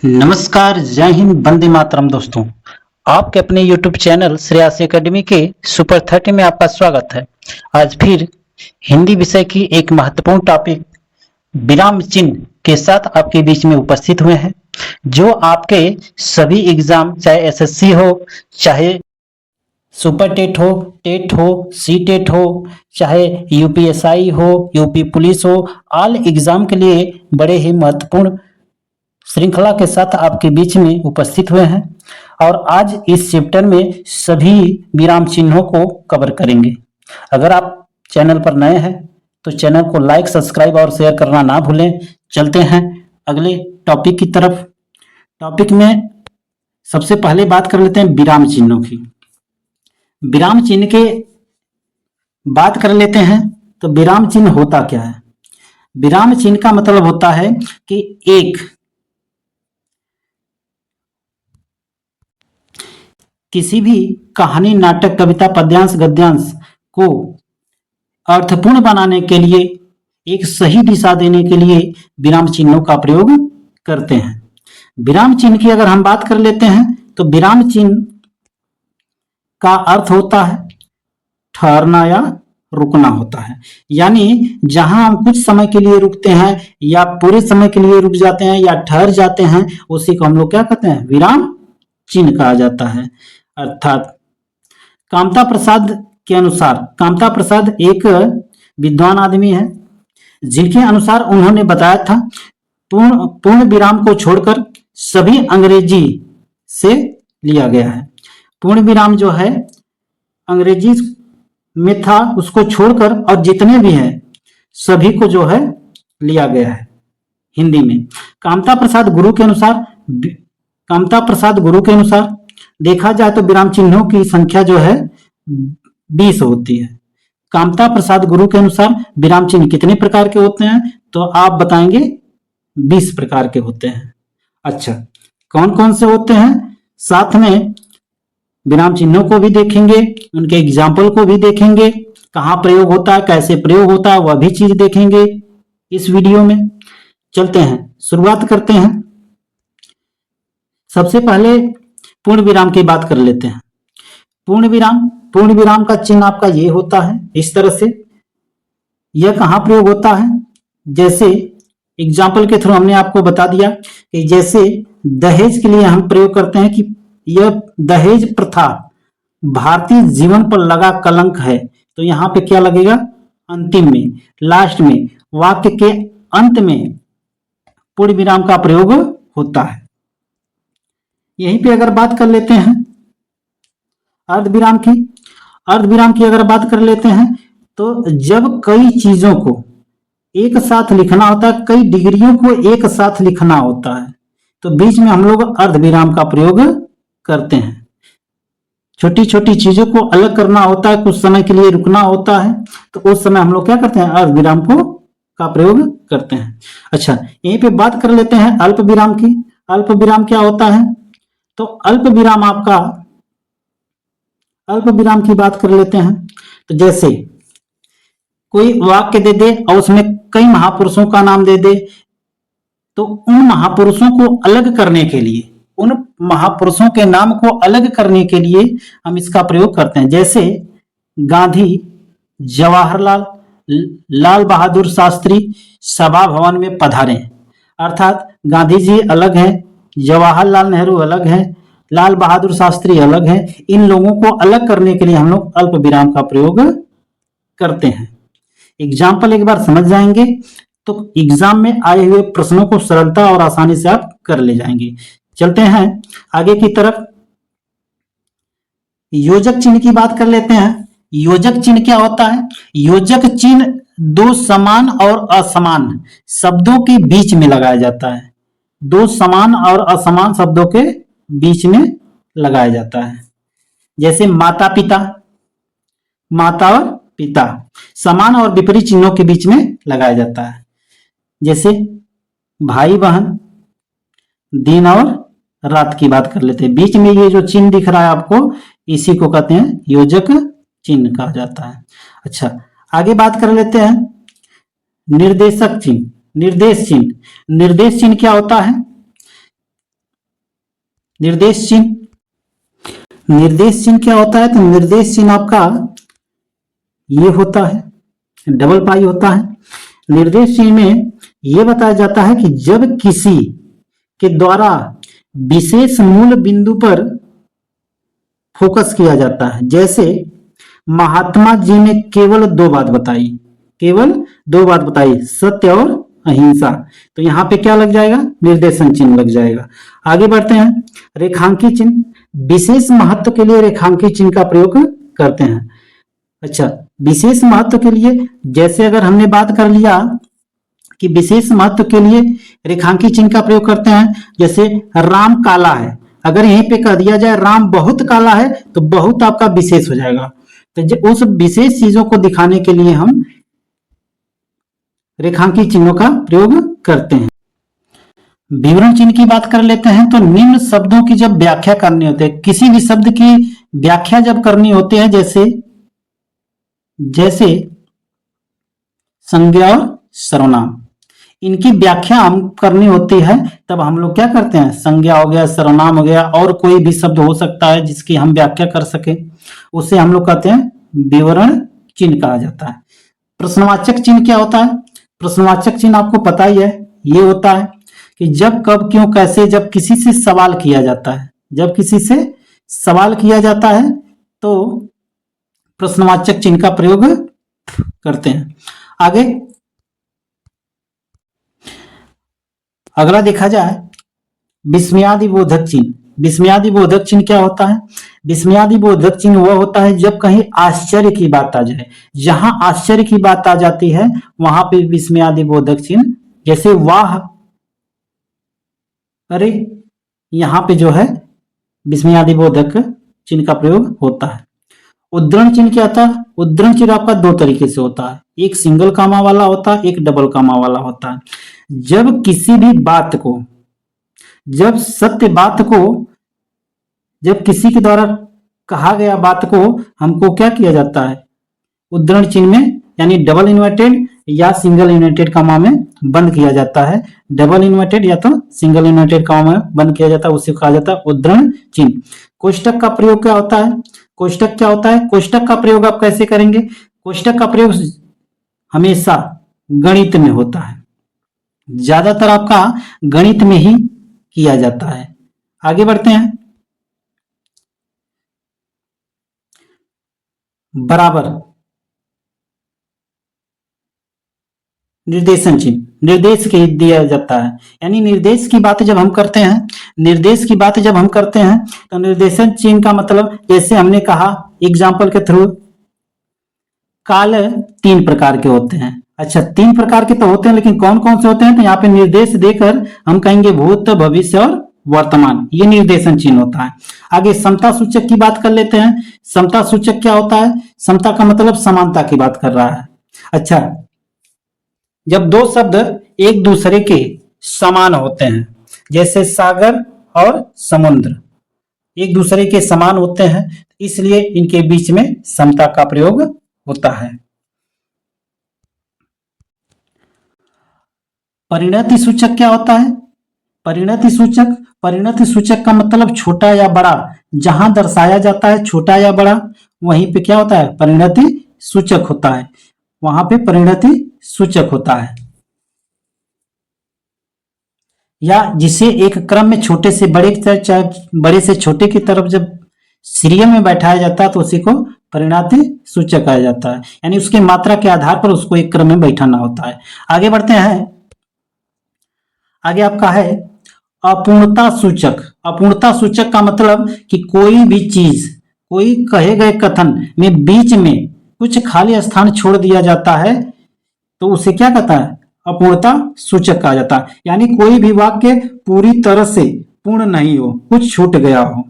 नमस्कार, जय हिंद, वंदे मातरम। दोस्तों, आपके अपने YouTube चैनल श्रेयासी एकेडमी के सुपर 30 में आपका स्वागत है। आज फिर हिंदी विषय की एक महत्वपूर्ण टॉपिक विराम चिन्ह के साथ आपके बीच में उपस्थित हुए हैं, जो आपके सभी एग्जाम, चाहे एसएससी हो, चाहे सुपर टेट हो, सी टेट हो, चाहे यूपीएसआई हो, यूपी पुलिस हो, ऑल एग्जाम के लिए बड़े ही महत्वपूर्ण श्रृंखला के साथ आपके बीच में उपस्थित हुए हैं और आज इस चैप्टर में सभी विराम चिन्हों को कवर करेंगे। अगर आप चैनल पर नए हैं तो चैनल को लाइक, सब्सक्राइब और शेयर करना ना भूलें। चलते हैं अगले टॉपिक की तरफ। टॉपिक में सबसे पहले बात कर लेते हैं विराम चिन्हों की। विराम चिन्ह के बात कर लेते हैं तो विराम चिन्ह होता क्या है? विराम चिन्ह का मतलब होता है कि एक किसी भी कहानी, नाटक, कविता, पद्यांश, गद्यांश को अर्थपूर्ण बनाने के लिए, एक सही दिशा देने के लिए विराम चिन्हों का प्रयोग करते हैं। विराम चिन्ह की अगर हम बात कर लेते हैं तो विराम चिन्ह का अर्थ होता है ठहरना या रुकना होता है। यानी जहां हम कुछ समय के लिए रुकते हैं या पूरे समय के लिए रुक जाते हैं या ठहर जाते हैं, उसी को हम लोग क्या कहते हैं? विराम चिन्ह कहा जाता है। अर्थात कामता प्रसाद के अनुसार, कामता प्रसाद एक विद्वान आदमी है जिनके अनुसार उन्होंने बताया था पूर्ण विराम को छोड़कर सभी अंग्रेजी से लिया गया है। पूर्ण विराम जो है अंग्रेजी में था, उसको छोड़कर और जितने भी हैं सभी को जो है लिया गया है हिंदी में। कामता प्रसाद गुरु के अनुसार देखा जाए तो विराम चिन्हों की संख्या जो है 20 होती है। कामता प्रसाद गुरु के अनुसार विराम चिन्ह कितने प्रकार के होते हैं? तो आप बताएंगे 20 प्रकार के होते हैं। अच्छा, कौन कौन से होते हैं? साथ में विराम चिन्हों को भी देखेंगे, उनके एग्जाम्पल को भी देखेंगे, कहाँ प्रयोग होता है, कैसे प्रयोग होता है, वह भी चीज देखेंगे इस वीडियो में। चलते हैं, शुरुआत करते हैं। सबसे पहले पूर्ण विराम की बात कर लेते हैं। पूर्ण विराम का चिन्ह आपका ये होता है इस तरह से। यह कहाँ प्रयोग होता है? जैसे एग्जाम्पल के थ्रू हमने आपको बता दिया कि जैसे दहेज के लिए हम प्रयोग करते हैं कि यह दहेज प्रथा भारतीय जीवन पर लगा कलंक है, तो यहां पे क्या लगेगा? अंतिम में, लास्ट में, वाक्य के अंत में पूर्ण विराम का प्रयोग होता है। यहीं पे अगर बात कर लेते हैं अर्धविराम की अगर बात कर लेते हैं तो जब कई चीजों को एक साथ लिखना होता है, कई डिग्रियों को एक साथ लिखना होता है, तो बीच में हम लोग अर्धविराम का प्रयोग करते हैं। छोटी छोटी चीजों को अलग करना होता है, कुछ समय के लिए रुकना होता है, तो उस समय हम लोग क्या करते हैं? अर्धविराम का प्रयोग करते हैं। अच्छा, यहीं पे बात कर लेते हैं अल्प विराम की। अल्प विराम क्या होता है? तो अल्प विराम की बात कर लेते हैं तो जैसे कोई वाक्य दे दे और उसमें कई महापुरुषों का नाम दे दे, तो उन महापुरुषों को अलग करने के लिए, उन महापुरुषों के नाम को अलग करने के लिए हम इसका प्रयोग करते हैं। जैसे गांधी, जवाहरलाल, लाल बहादुर शास्त्री सभा भवन में पधारे, अर्थात गांधी जी अलग हैं, जवाहरलाल नेहरू अलग हैं, लाल बहादुर शास्त्री अलग हैं। इन लोगों को अलग करने के लिए हम लोग अल्प विराम का प्रयोग करते हैं। एग्जाम्पल एक बार समझ जाएंगे तो एग्जाम में आए हुए प्रश्नों को सरलता और आसानी से आप कर ले जाएंगे। चलते हैं आगे की तरफ। योजक चिन्ह की बात कर लेते हैं। योजक चिन्ह क्या होता है? योजक चिन्ह दो समान और असमान शब्दों के बीच में लगाया जाता है। दो समान और असमान शब्दों के बीच में लगाया जाता है। जैसे माता पिता, माता और पिता समान और विपरीत चिन्हों के बीच में लगाया जाता है। जैसे भाई बहन, दिन और रात की बात कर लेते हैं। बीच में ये जो चिन्ह दिख रहा है आपको, इसी को कहते हैं योजक चिन्ह कहा जाता है। अच्छा, आगे बात कर लेते हैं निर्देशक चिन्ह, निर्देश चिन्ह। निर्देश चिन्ह क्या होता है? निर्देश चिन्ह। निर्देश चिन्ह क्या होता है? तो निर्देश चिन्ह आपका ये होता है, डबल पाई होता है। निर्देश चिन्ह में यह बताया जाता है कि जब किसी के द्वारा विशेष मूल बिंदु पर फोकस किया जाता है, जैसे महात्मा जी ने केवल 2 बात बताई, केवल 2 बात बताई, सत्य और अहिंसा, तो यहां पे क्या लग जाएगा? निर्देशन चिन्ह लग जाएगा। आगे बढ़ते हैं। रेखांकी चिन्ह, विशेष महत्व के लिए रेखांकी चिन्ह का प्रयोग करते हैं। अच्छा, विशेष महत्व के लिए, जैसे अगर हमने बात कर लिया कि विशेष महत्व के लिए रेखांकी चिन्ह का प्रयोग करते हैं, जैसे राम काला है, अगर यहीं पे कह दिया जाए राम बहुत काला है तो बहुत आपका विशेष हो जाएगा। तो उस विशेष चीजों को दिखाने के लिए हम रेखांकी चिन्हों का प्रयोग करते हैं। विवरण चिन्ह की बात कर लेते हैं। तो निम्न शब्दों की जब व्याख्या करनी होती है, किसी भी शब्द की व्याख्या जब करनी होती है, जैसे संज्ञा और सर्वनाम, इनकी व्याख्या हम करनी होती है, तब हम लोग क्या करते हैं? संज्ञा हो गया, सर्वनाम हो गया, और कोई भी शब्द हो सकता है जिसकी हम व्याख्या कर सके, उसे हम लोग कहते हैं विवरण चिन्ह कहा जाता है। प्रश्नवाचक चिन्ह क्या होता है? प्रश्नवाचक चिन्ह आपको पता ही है, ये होता है कि जब, कब, क्यों, कैसे, जब किसी से सवाल किया जाता है, जब किसी से सवाल किया जाता है तो प्रश्नवाचक चिन्ह का प्रयोग करते हैं। आगे अगला देखा जाए विस्मयादि बोधक चिन्ह। विस्मयादि बोधक चिन्ह क्या होता है? विस्मयादि बोधक चिन्ह वह होता है जब कहीं आश्चर्य की बात आ जाए, जहां आश्चर्य की बात आ जाती है वहां पे विस्मयादि बोधक चिन्ह, जैसे वाह, अरे, यहां पे जो है विस्मयादि बोधक चिन्ह का प्रयोग होता है। उद्धरण चिन्ह क्या था? उद्धरण चिन्ह आपका 2 तरीके से होता है, एक सिंगल कामा वाला होता है, एक डबल कामा वाला होता है। जब किसी भी बात को, जब सत्य बात को, जब किसी के द्वारा कहा गया बात को हमको क्या किया जाता है? उद्धरण चिन्ह में, यानी डबल इन्वर्टेड या सिंगल इन्वर्टेड कामा में बंद किया जाता है। डबल इन्वर्टेड या तो सिंगल इन्वर्टेड कामा में बंद किया जाता है, उसे कहा जाता है उद्धरण चिन्ह। कोष्टक का प्रयोग क्या होता है? कोष्टक क्या होता है? कोष्टक का प्रयोग आप कैसे करेंगे? कोष्टक का प्रयोग हमेशा गणित में होता है, ज्यादातर आपका गणित में ही किया जाता है। आगे बढ़ते हैं। बराबर निर्देशन चिन्ह, निर्देश के दिया जाता है, यानी निर्देश की बात जब हम करते हैं, निर्देश की बात जब हम करते हैं तो निर्देशन चिन्ह का मतलब, जैसे हमने कहा एग्जाम्पल के थ्रू, काल 3 प्रकार के होते हैं। अच्छा, 3 प्रकार के तो होते हैं, लेकिन कौन कौन से होते हैं? तो यहाँ पे निर्देश देकर हम कहेंगे भूत, भविष्य और वर्तमान, ये निर्देशन चिन्ह होता है। आगे समता सूचक की बात कर लेते हैं। समता सूचक क्या होता है? समता का मतलब समानता की बात कर रहा है। अच्छा, जब 2 शब्द एक दूसरे के समान होते हैं, जैसे सागर और समुद्र एक दूसरे के समान होते हैं, इसलिए इनके बीच में समता का प्रयोग होता है। परिणति सूचक क्या होता है? परिणति सूचक का मतलब छोटा या बड़ा, जहां दर्शाया जाता है छोटा या बड़ा, वहीं पे क्या होता है? परिणति सूचक होता है, वहां पे परिणति सूचक होता है। या जिसे एक क्रम में छोटे से बड़े, चाहे बड़े से छोटे की तरफ जब सीरियल में बैठाया जाता है तो उसी को परिणति सूचक कहा जाता है, यानी उसके मात्रा के आधार पर उसको एक क्रम में बैठाना होता है। आगे बढ़ते हैं। आगे आपका है अपूर्णता सूचक। अपूर्णता सूचक का मतलब कि कोई भी चीज, कोई कहे गए कथन में बीच में कुछ खाली स्थान छोड़ दिया जाता है तो उसे क्या कहता है? अपूर्णता सूचक कहा जाता है, यानी कोई भी वाक्य पूरी तरह से पूर्ण नहीं हो, कुछ छूट गया हो,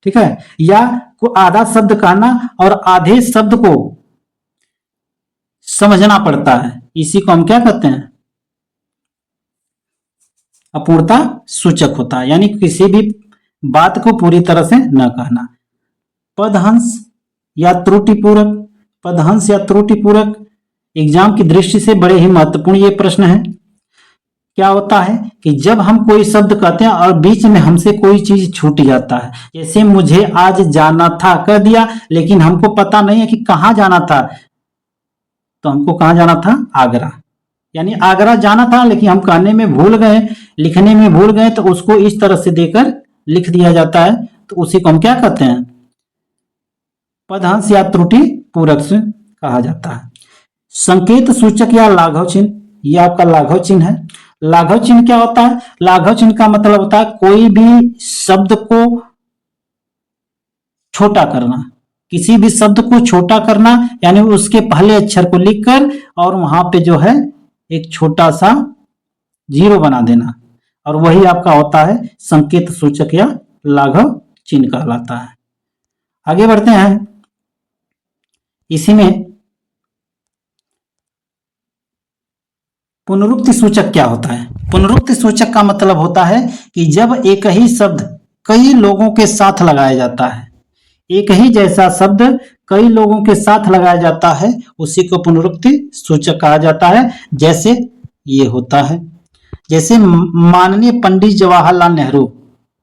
ठीक है, या को आधा शब्द कहना और आधे शब्द को समझना पड़ता है, इसी को हम क्या कहते हैं? अपूर्णता सूचक होता है, यानी किसी भी बात को पूरी तरह से न कहना। पदहंस या त्रुटिपूरक, पदहंस या त्रुटिपूरक एग्जाम की दृष्टि से बड़े ही महत्वपूर्ण ये प्रश्न है। क्या होता है कि जब हम कोई शब्द कहते हैं और बीच में हमसे कोई चीज छूट जाता है, जैसे मुझे आज जाना था कह दिया, लेकिन हमको पता नहीं है कि कहाँ जाना था, तो हमको कहाँ जाना था, आगरा। यानी आगरा जाना था लेकिन हम कहने में भूल गए, लिखने में भूल गए, तो उसको इस तरह से देकर लिख दिया जाता है, तो उसी को हम क्या कहते हैं, पदहंस या त्रुटि पूरक से कहा जाता है। संकेत सूचक या लाघव चिन्ह, यह आपका लाघव चिन्ह है। लाघव चिन्ह क्या होता है, लाघव चिन्ह का मतलब होता है कोई भी शब्द को छोटा करना, किसी भी शब्द को छोटा करना, यानी उसके पहले अक्षर को लिखकर और वहां पे जो है एक छोटा सा जीरो बना देना, और वही आपका होता है संकेत सूचक या लाघव चिन्ह कहलाता है। आगे बढ़ते हैं, इसी में पुनरुक्ति सूचक क्या होता है। पुनरुक्ति सूचक का मतलब होता है कि जब एक ही शब्द कई लोगों के साथ लगाया जाता है, एक ही जैसा शब्द कई लोगों के साथ लगाया जाता है, उसी को पुनरुक्ति सूचक कहा जाता है। जैसे ये होता है, जैसे माननीय पंडित जवाहरलाल नेहरू,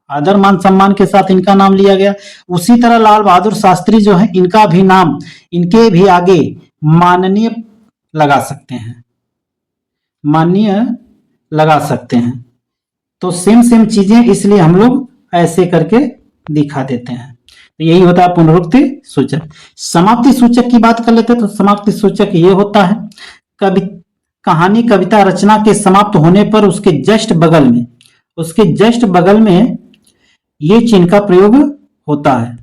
आदर मान सम्मान के साथ इनका नाम लिया गया। उसी तरह लाल बहादुर शास्त्री जो है, इनका भी नाम, इनके भी आगे माननीय लगा सकते हैं, माननीय लगा सकते हैं। तो सेम सेम चीजें, इसलिए हम लोग ऐसे करके दिखा देते हैं। तो यही होता है पुनरुक्ति सूचक। समाप्ति सूचक की बात कर लेते हैं, तो समाप्ति सूचक ये होता है कहानी, कविता, रचना के समाप्त होने पर उसके जस्ट बगल में ये चिन्ह का प्रयोग होता है।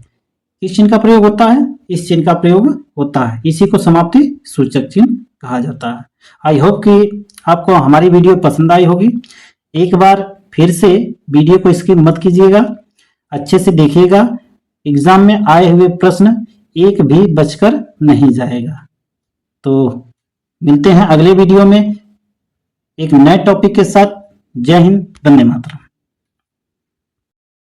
इस चिन्ह का प्रयोग होता है, इस चिन्ह का प्रयोग होता है, इसी को समाप्ति सूचक चिन्ह कहा जाता है। आई होप कि आपको हमारी वीडियो पसंद आई होगी। एक बार फिर से वीडियो को स्किप मत कीजिएगा, अच्छे से देखिएगा। एग्जाम में आए हुए प्रश्न एक भी बचकर नहीं जाएगा। तो मिलते हैं अगले वीडियो में एक नए टॉपिक के साथ। जय हिंद, वंदे मातरम।